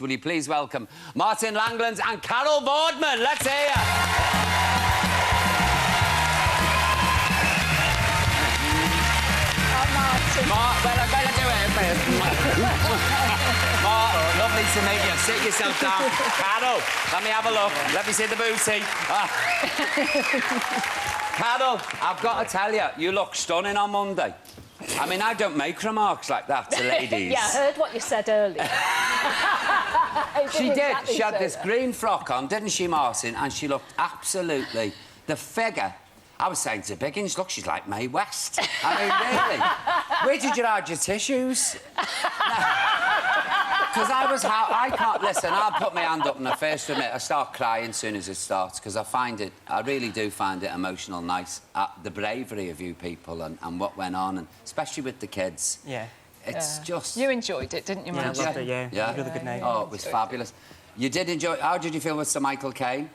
Will you please welcome Martin Langlands and Carol Vorderman? Let's hear you. Martin. Well, I better do it first. Lovely to meet you. Sit yourself down. Carol, let me have a look. Let me see the booty. Carol, I've got to tell you, you look stunning on Monday. I mean, I don't make remarks like that to ladies. Yeah, I heard what you said earlier. She did. Exactly She had so. this green frock on, didn't she, Martin? And she looked absolutely... The figure... I was saying to Biggins, look, she's like Mae West. I mean, really. Where did you hide your tissues? Because I can't... Listen, I'll put my hand up and I first admit I start crying as soon as it starts because I really do find it emotional, nice, the bravery of you people and what went on, and especially with the kids. Yeah. It's just... You enjoyed it, didn't you, Yeah, I Martin? loved it, yeah. Yeah. Really good night. Oh, it was fabulous. You did enjoy... How did you feel with Sir Michael Caine?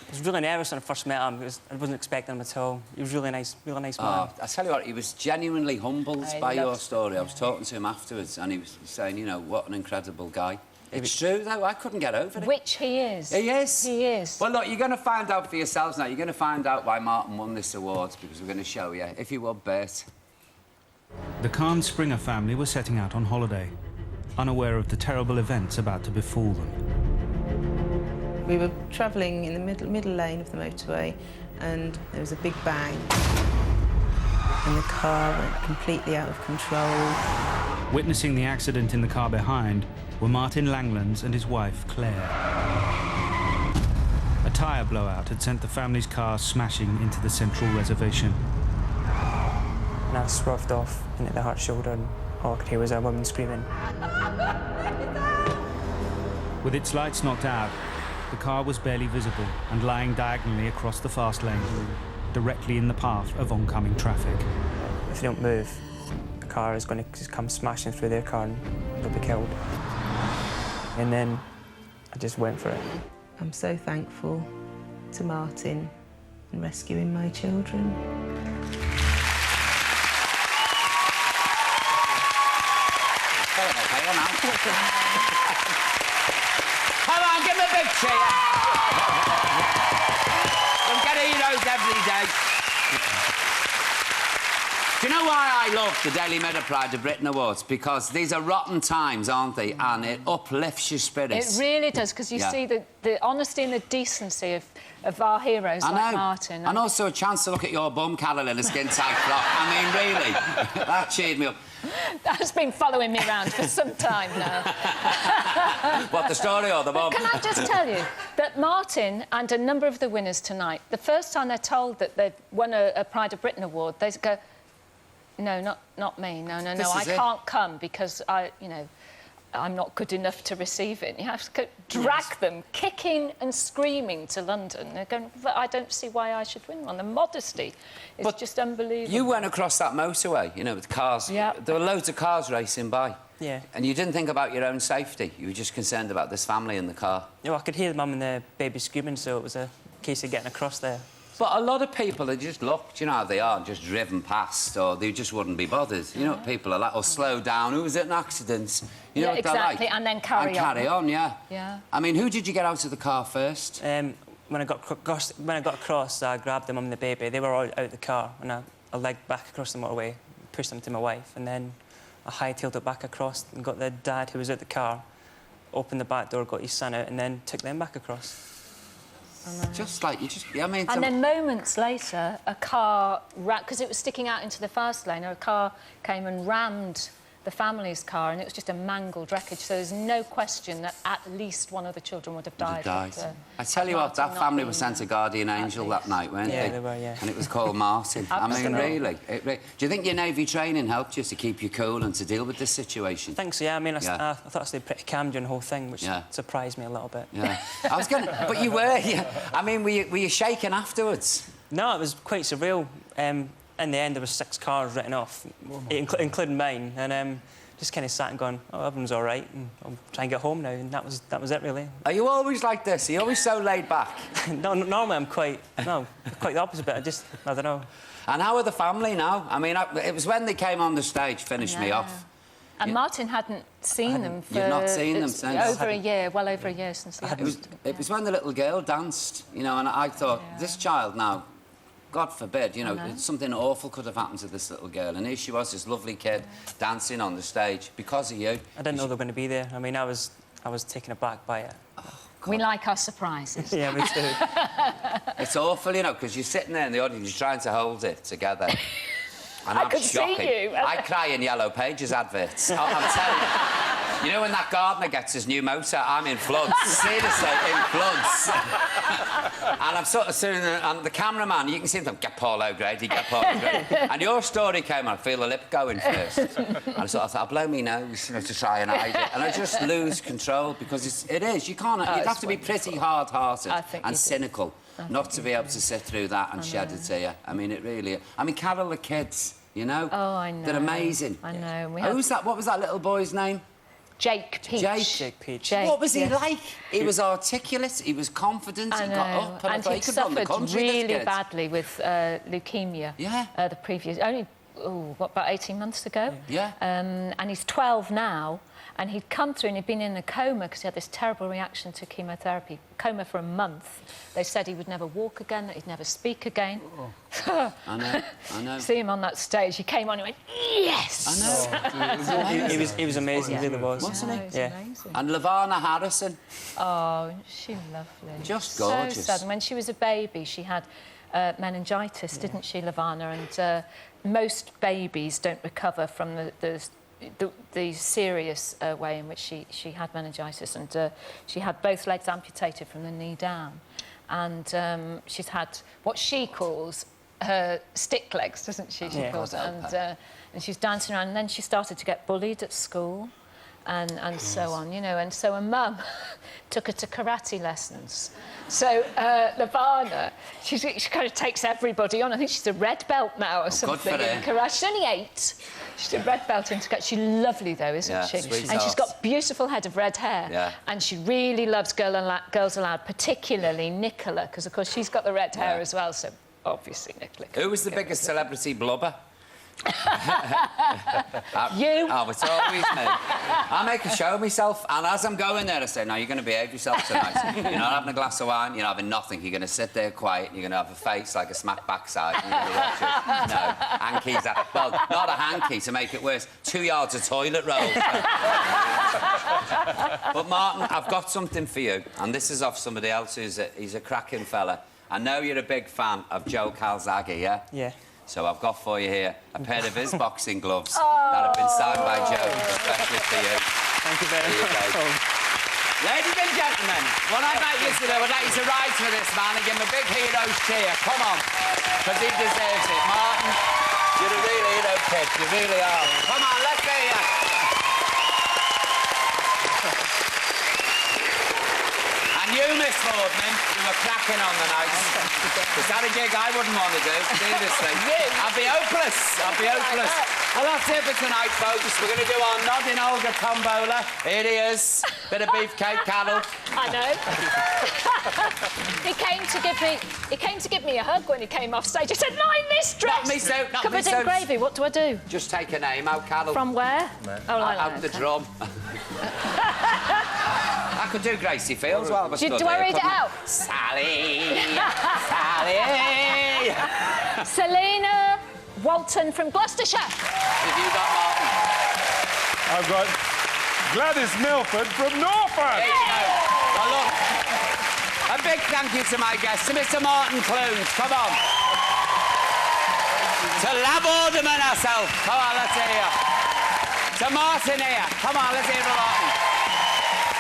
I was really nervous when I first met him because I wasn't expecting him at all. He was really nice man. I tell you what, he was genuinely humbled by your loved- story. I was talking to him afterwards and he was saying, you know, what an incredible guy. It's true, though. I couldn't get over it. Which he is. He is. He is. Well, look, you're going to find out for yourselves now. You're going to find out why Martin won this award because we're going to show you. If you would, Bert. The Khan Springer family were setting out on holiday, unaware of the terrible events about to befall them. We were travelling in the middle lane of the motorway and there was a big bang and the car went completely out of control. Witnessing the accident in the car behind were Martin Langlands and his wife, Claire. A tyre blowout had sent the family's car smashing into the central reservation. And I swerved off into the hard shoulder and all I could hear was a woman screaming. With its lights knocked out, the car was barely visible and lying diagonally across the fast lane, directly in the path of oncoming traffic. If they don't move, the car is going to just come smashing through their car and they'll be killed. And then I just went for it. I'm so thankful to Martin in rescuing my children. Come on, give him a big cheer. Don't get heroes every day. Do you know why I love the Daily Mirror Pride of Britain Awards? Because these are rotten times, aren't they? And it uplifts your spirits. It really does, because you see the honesty and the decency of our heroes like Martin. And also a chance to look at your bum, Carol, in a skin-tight frock. I mean, really, that cheered me up. That's been following me around for some time now. What, the story or the bum? Can I just tell you that Martin and a number of the winners tonight, the first time they're told that they've won a Pride of Britain award, they go, no, not me, no, I can't come because I'm not good enough to receive it. You have to drag them, kicking and screaming, to London. They're going, I don't see why I should win one. The modesty is just unbelievable. You went across that motorway, you know, with cars. Yeah. There were loads of cars racing by. Yeah. And you didn't think about your own safety. You were just concerned about this family in the car. You know, I could hear the mum and the baby screaming, so it was a case of getting across there. But a lot of people, they just looked, you know how they are, just driven past, or they just wouldn't be bothered. You know what people are like, or slow down, who was it in accidents? You know what they're exactly, like. and then carry on. Yeah. Yeah. I mean, who did you get out of the car first? When I got across, I grabbed the mum and the baby. They were all out of the car, and I legged back across the motorway, pushed them to my wife, and then I hightailed it back across and got the dad who was out the car, opened the back door, got his son out, and then took them back across. Just like, I mean... And then moments later, a car, because it was sticking out into the fast lane, a car came and rammed the family's car, and it was just a mangled wreckage. So there's no question that at least one of the children would have died. I tell you what, that family was sent a guardian angel that night, weren't they? Yeah, they were, yeah. And it was called Martin. I mean, really. Do you think your Navy training helped you to keep you cool and to deal with this situation? I think so, yeah. I mean, I thought I stayed pretty calm during the whole thing, which surprised me a little bit. Yeah. I was going to... But you were, yeah. I mean, were you shaking afterwards? No, it was quite surreal. In the end, there was 6 cars written off, including mine, and just kind of sat and going, oh, everyone's all right, and I'll try and get home now, and that was it, really. Are you always like this? Are you always so laid back? No, normally I'm quite the opposite, but I don't know. And how are the family now? I mean, it was when they came on the stage, finished me off. And Martin hadn't seen them for... You've not seen them since? Over a year, well over a year since they It was when the little girl danced, you know, and I thought, this child now, God forbid, you know, something awful could have happened to this little girl. And here she was, this lovely kid, dancing on the stage because of you. I didn't know they were going to be there. I mean, I was taken aback by it. We like our surprises. Yeah, me too. It's awful, you know, because you're sitting there in the audience, you're trying to hold it together. And I'm could see you. I cry in Yellow Pages adverts. I'm telling you. You know when that gardener gets his new motor? I'm in floods. Seriously, in floods. And I'm sort of sitting there, and the cameraman, you can see him, get Paul O'Grady, get Paul O'Grady. And your story came on, I feel the lip going first. And I thought, I'll blow me nose, you know, to try and hide it. And I just lose control, because it is. You can't... you'd have to be pretty hard-hearted and cynical not to be able to sit through that and shed a tear. I mean, it really... I mean, Carol, the kids, you know? Oh, I know. They're amazing. I know. Who's that? What was that little boy's name? Jake Peach. Jake Peach. What was he like? He was articulate, he was confident, he got up and he he'd could run the suffered country, really badly with leukemia. Yeah. The previous... Only, about 18 months ago? Yeah. And he's 12 now, and he'd come through and he'd been in a coma because he had this terrible reaction to chemotherapy. Coma for a month. They said he would never walk again, that he'd never speak again. I know. See him on that stage, he came on and went, yes! I know. He was amazing, he really was. Wasn't he? Yeah. Amazing. And Lavana Harrison. Oh, she's lovely. Just gorgeous. So sad. And when she was a baby, she had meningitis, didn't she, Lavana? And most babies don't recover from the serious way in which she had meningitis, and she had both legs amputated from the knee down, and she's had what she calls her stick legs, doesn't she? She calls it, and she's dancing around, and then she started to get bullied at school, and so on, you know, and so her mum took her to karate lessons. So Lavana, she kind of takes everybody on. I think she's a red belt now or something in karate. She's only 8. She's a red belt in karate. She's lovely though, isn't she? And she's got a beautiful head of red hair. Yeah. And she really loves Girls Aloud, particularly Nicola, because of course she's got the red hair as well. So obviously Nicola. Who was the biggest celebrity blubber? You? Oh, it's always me. I make a show of myself, and as I'm going there, I say, no, you're going to behave yourself tonight. You're not having a glass of wine, you're not having nothing. You're going to sit there quiet, and you're going to have a face like a smack backside, and you're going to watch it. No, hankies. Well, not a hanky, to make it worse. 2 yards of toilet roll. But, Martin, I've got something for you, and this is off somebody else he's a cracking fella. I know you're a big fan of Joe Calzaghe, yeah? Yeah. So I've got for you here a pair of his boxing gloves that have been signed by Joe, especially for you. Thank you very much. Ladies and gentlemen, what I'd like you to do, I'd like you to rise for this man and give him a big hero's cheer. Come on, because he deserves it. Martin, you're a real hero, kid. You really are. Come on, let's hear you. And you, Miss Vorderman, you were cracking on the night. Is that a gig I wouldn't want to do, seriously? I'd be hopeless. I'd be hopeless. Well, that's it for tonight, folks. We're going to do our nodding Olga tombola. Here he is. Bit of beefcake, Carol. I know. He came to give me a hug when he came off stage. He said, "Not in this dress." Not me so. Not covered me so. in gravy. What do I do? Just take a name out, Carol. From where? No. Oh, like out the drum. I could do Gracie Fields while I was Do I read it out? Sally, Sally. Selena Walton from Gloucestershire. Have you got Martin? I've got Gladys Milford from Norfolk. There you go. Well, look, a big thank you to my guest, to Mr. Martin Clunes. Come on. To La Vorderman herself. Come on, let's hear you. To Martin here. Come on, let's hear from Martin.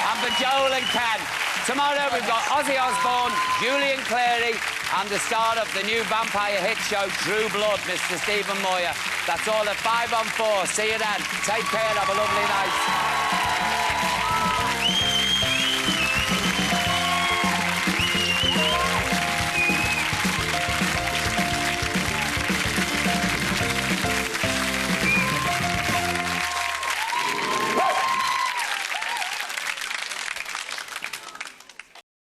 And for Joel and Ken. Tomorrow we've got Ozzy Osbourne, Julian Clary, and the star of the new vampire hit show, True Blood, Mr. Stephen Moyer. That's all at 5 on 4. See you then. Take care. Have a lovely night.